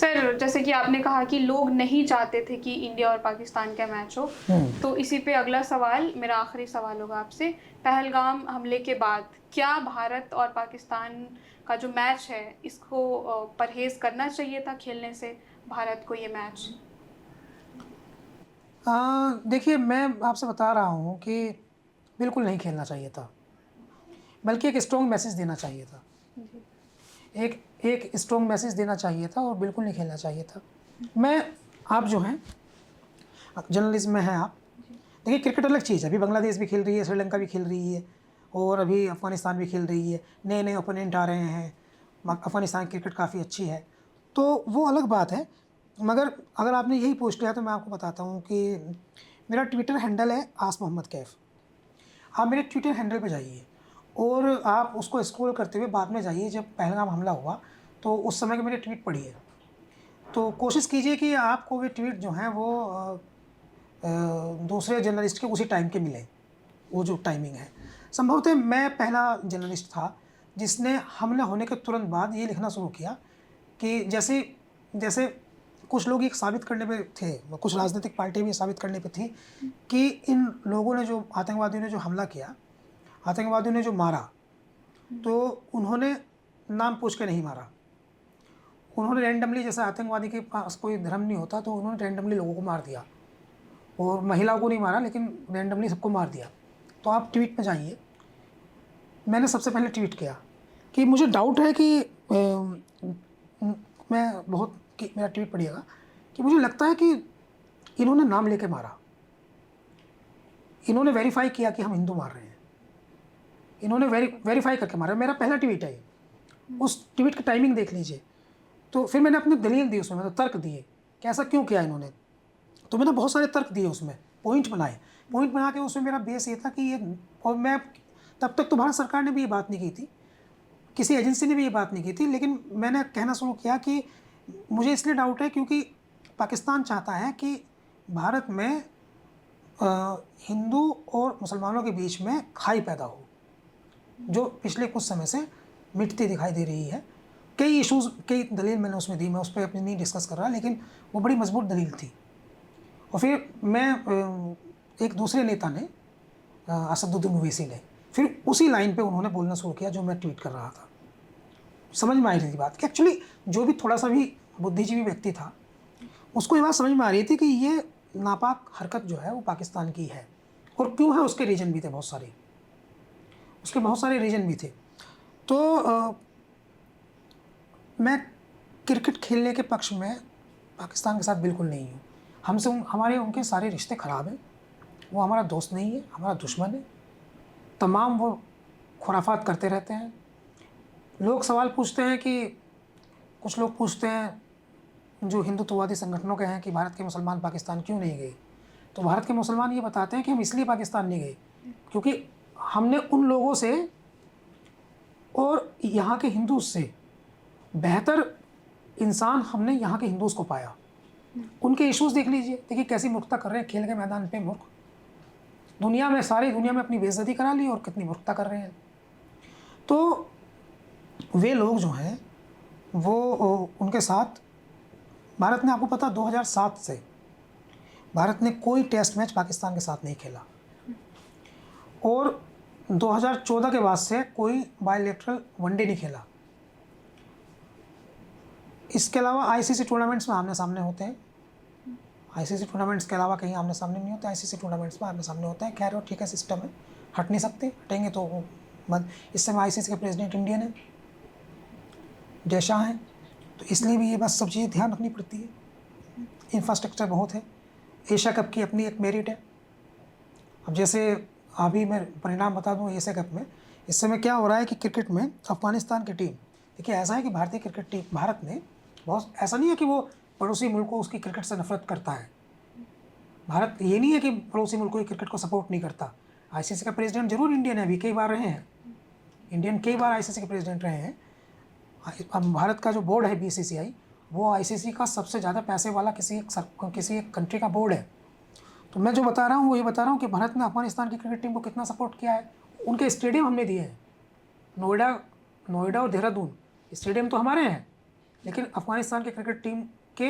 Sir, जैसे कि आपने कहा कि लोग नहीं चाहते थे कि इंडिया और पाकिस्तान का मैच हो, तो इसी पे अगला सवाल, मेरा आखिरी सवाल होगा आपसे। पहलगाम हमले के बाद क्या भारत और पाकिस्तान का जो मैच है, इसको परहेज़ करना चाहिए था खेलने से, भारत को ये मैच? देखिए, मैं आपसे बता रहा हूँ कि बिल्कुल नहीं खेलना चाहिए था, बल्कि एक स्ट्रॉन्ग मैसेज देना चाहिए था। जी। एक एक स्ट्रॉन्ग मैसेज देना चाहिए था और बिल्कुल नहीं खेलना चाहिए था। मैं आप जो हैं जर्नलिज़्म में हैं आप। जी। देखिए, क्रिकेट अलग चीज़ है, अभी बांग्लादेश भी खेल रही है, श्रीलंका भी खेल रही है और अभी अफ़गानिस्तान भी खेल रही है। नए-नए ओपोनेंट आ रहे हैं, अफ़गानिस्तान की क्रिकेट काफ़ी अच्छी है, तो वो अलग बात है। मगर अगर आपने यही पूछ लिया तो मैं आपको बताता हूँ कि मेरा ट्विटर हैंडल है आस मोहम्मद कैफ़। आप मेरे ट्विटर हैंडल पे जाइए और आप उसको स्क्रॉल करते हुए बाद में जाइए, जब पहलगाम हमला हुआ, तो उस समय के मेरे ट्वीट पढ़िए। तो कोशिश कीजिए कि आपको वे ट्वीट जो हैं वो दूसरे जर्नलिस्ट के उसी टाइम के मिलें, वो जो टाइमिंग है। संभवतः मैं पहला जर्नलिस्ट था जिसने हमला होने के तुरंत बाद ये लिखना शुरू किया कि जैसे जैसे कुछ लोग ये साबित करने पे थे, कुछ राजनीतिक पार्टियाँ भी ये साबित करने पे थी कि इन लोगों ने, जो आतंकवादियों ने जो हमला किया, आतंकवादियों ने जो मारा, तो उन्होंने नाम पूछ के नहीं मारा। उन्होंने रैंडमली, जैसे आतंकवादी के पास कोई धर्म नहीं होता, तो उन्होंने रैंडमली लोगों को मार दिया और महिलाओं को नहीं मारा, लेकिन रैंडमली सबको मार दिया। तो आप ट्वीट पे जाइए। मैंने सबसे पहले ट्वीट किया कि मुझे डाउट है कि मैं बहुत कि मेरा ट्वीट पढ़िएगा कि मुझे लगता है कि इन्होंने नाम लेके मारा। इन्होंने वेरीफ़ाई किया कि हम हिंदू मार रहे हैं। इन्होंने वेरीफ़ाई करके मारा। मेरा पहला ट्वीट है ये। उस ट्वीट की टाइमिंग देख लीजिए। तो फिर मैंने अपनी दलील दी उसमें, मतलब तर्क दिए कि ऐसा क्यों किया इन्होंने। तो मैंने बहुत सारे तर्क दिए उसमें, पॉइंट बनाए। पॉइंट बना के उसमें मेरा बेस ये था कि ये, और मैं तब तक तो भारत सरकार ने भी ये बात नहीं की थी, किसी एजेंसी ने भी ये बात नहीं की थी, लेकिन मैंने कहना शुरू किया कि मुझे इसलिए डाउट है क्योंकि पाकिस्तान चाहता है कि भारत में हिंदू और मुसलमानों के बीच में खाई पैदा हो, जो पिछले कुछ समय से मिटती दिखाई दे रही है। कई इश्यूज़, कई दलील मैंने उसमें दी, मैं उस पर अपनी नहीं डिस्कस कर रहा, लेकिन वो बड़ी मजबूत दलील थी। और फिर मैं एक दूसरे नेता ने, असदुद्दीन ओवैसी ने, फिर उसी लाइन पे उन्होंने बोलना शुरू किया जो मैं ट्वीट कर रहा था। समझ में आई रही थी बात कि एक्चुअली जो भी थोड़ा सा भी बुद्धिजीवी व्यक्ति था, उसको ये बात समझ में आ रही थी कि ये नापाक हरकत जो है वो पाकिस्तान की है, और क्यों है उसके रीज़न भी थे बहुत सारे, उसके बहुत सारे रीज़न भी थे। तो मैं क्रिकेट खेलने के पक्ष में पाकिस्तान के साथ बिल्कुल नहीं हूँ। हमसे हमारे उनके सारे रिश्ते ख़राब हैं। वो हमारा दोस्त नहीं है, हमारा दुश्मन है। तमाम वो खुराफात करते रहते हैं। लोग सवाल पूछते हैं कि, कुछ लोग पूछते हैं जो हिंदुत्ववादी संगठनों के हैं कि भारत के मुसलमान पाकिस्तान क्यों नहीं गए? तो भारत के मुसलमान ये बताते हैं कि हम इसलिए पाकिस्तान नहीं गए क्योंकि हमने उन लोगों से और यहाँ के हिंदू से बेहतर इंसान हमने यहाँ के हिंदूज़ को पाया। उनके इश्यूज़ देख लीजिए, देखिए कैसी मूर्खता कर रहे हैं खेल के मैदान पे मूर्ख। दुनिया में, सारी दुनिया में अपनी बेइज्जती करा ली और कितनी मूर्खता कर रहे हैं। तो वे लोग जो हैं वो उनके साथ भारत ने, आपको पता, 2007 से भारत ने कोई टेस्ट मैच पाकिस्तान के साथ नहीं खेला, और 2014 के बाद से कोई बायलैटरल वनडे नहीं खेला। इसके अलावा आईसीसी टूर्नामेंट्स में आमने-सामने होते हैं। आईसीसी टूर्नामेंट्स के अलावा कहीं आमने-सामने नहीं होते, आईसीसी टूर्नामेंट्स में आमने-सामने होते हैं। खैर, और ठीक है, सिस्टम है, हट नहीं सकते, हटेंगे तो इस समय आईसीसी के प्रेसिडेंट इंडियन है, जय शाह हैं, तो इसलिए भी ये बस सब चीज़ें ध्यान रखनी पड़ती है। इंफ्रास्ट्रक्चर बहुत है। एशिया कप की अपनी एक मेरिट है। अब जैसे अभी मैं परिणाम बता दूं एशिया कप में, इस समय क्या हो रहा है कि क्रिकेट में अफगानिस्तान की टीम, देखिए ऐसा है कि भारतीय क्रिकेट टीम, भारत ने बहुत, ऐसा नहीं है कि वो पड़ोसी मुल्क को उसकी क्रिकेट से नफरत करता है। भारत ये नहीं है कि पड़ोसी मुल्क को क्रिकेट को सपोर्ट नहीं करता। आईसीसी का प्रेसिडेंट जरूर इंडियन है, अभी कई बार रहे हैं इंडियन, कई बार आईसीसी के प्रेसिडेंट रहे हैं। अब भारत का जो बोर्ड है बीसीसीआई, वो आईसीसी का सबसे ज़्यादा पैसे वाला किसी एक कंट्री का बोर्ड है। तो मैं जो बता रहा हूँ वो ये बता रहा हूँ कि भारत ने अफगानिस्तान की क्रिकेट टीम को कितना सपोर्ट किया है। उनके स्टेडियम हमने दिए हैं, नोएडा और देहरादून, स्टेडियम तो हमारे हैं। लेकिन अफगानिस्तान की क्रिकेट टीम के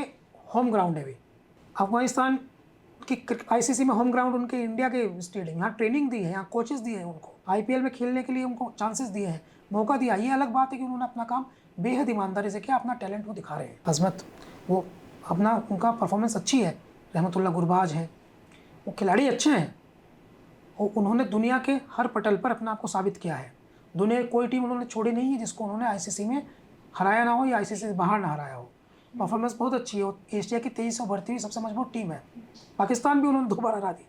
होम ग्राउंड है भी। अफगानिस्तान की आईसीसी में होम ग्राउंड उनके इंडिया के स्टेडियम, यहाँ ट्रेनिंग दी है, यहाँ कोचेस दिए हैं उनको, आईपीएल में खेलने के लिए उनको चांसेस दिए हैं, मौका दिया। ये अलग बात है कि उन्होंने अपना काम बेहद ईमानदारी से किया, अपना टैलेंट वो दिखा रहे हैं। अजमत वो अपना उनका परफॉर्मेंस अच्छी है, रहमतुल्लाह गुरबाज हैं, वो खिलाड़ी अच्छे हैं, और उन्होंने दुनिया के हर पटल पर अपना आपको साबित किया है। दुनिया की कोई टीम उन्होंने छोड़ी नहीं है जिसको उन्होंने आईसीसी में हराया ना हो या आईसीसी से बाहर ना हराया हो। परफॉर्मेंस बहुत अच्छी है। एशिया की 23 सौ बढ़ती हुई सबसे मजबूत टीम है। पाकिस्तान भी उन्होंने 2 बार हरा दी,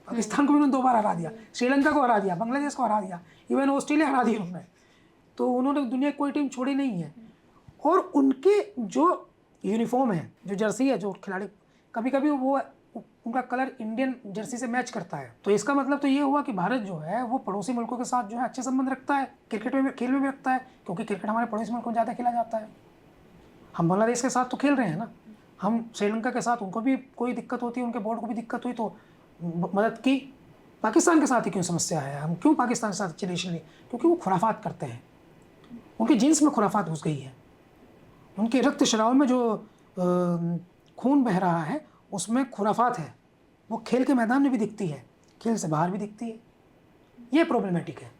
पाकिस्तान को भी उन्होंने 2 बार हरा दिया, श्रीलंका को हरा दिया, बांग्लादेश को हरा दिया, इवन ऑस्ट्रेलिया हरा दी उन्होंने। तो उन्होंने दुनिया की कोई टीम छोड़ी नहीं है। और उनके जो यूनिफॉर्म है, जो जर्सी है, जो खिलाड़ी, कभी कभी वो उनका कलर इंडियन जर्सी से मैच करता है। तो इसका मतलब तो ये हुआ कि भारत जो है वो पड़ोसी मुल्कों के साथ जो है अच्छे संबंध रखता है, क्रिकेट में खेल में भी रखता है, क्योंकि क्रिकेट हमारे पड़ोसी मुल्कों में ज़्यादा खेला जाता है। हम बांग्लादेश के साथ तो खेल रहे हैं ना, हम श्रीलंका के साथ, उनको भी कोई दिक्कत होती है, उनके बोर्ड को भी दिक्कत हुई तो मदद की। पाकिस्तान के साथ ही क्यों समस्या है, हम क्यों पाकिस्तान के साथ अच्छी रिलेशन नहीं? क्योंकि वो खुराफात करते हैं, उनकी जीन्स में खुराफात घुस गई है, उनके रक्त शराब में जो खून बह रहा है उसमें खुराफात है। वो खेल के मैदान में भी दिखती है, खेल से बाहर भी दिखती है। ये प्रॉब्लमेटिक है।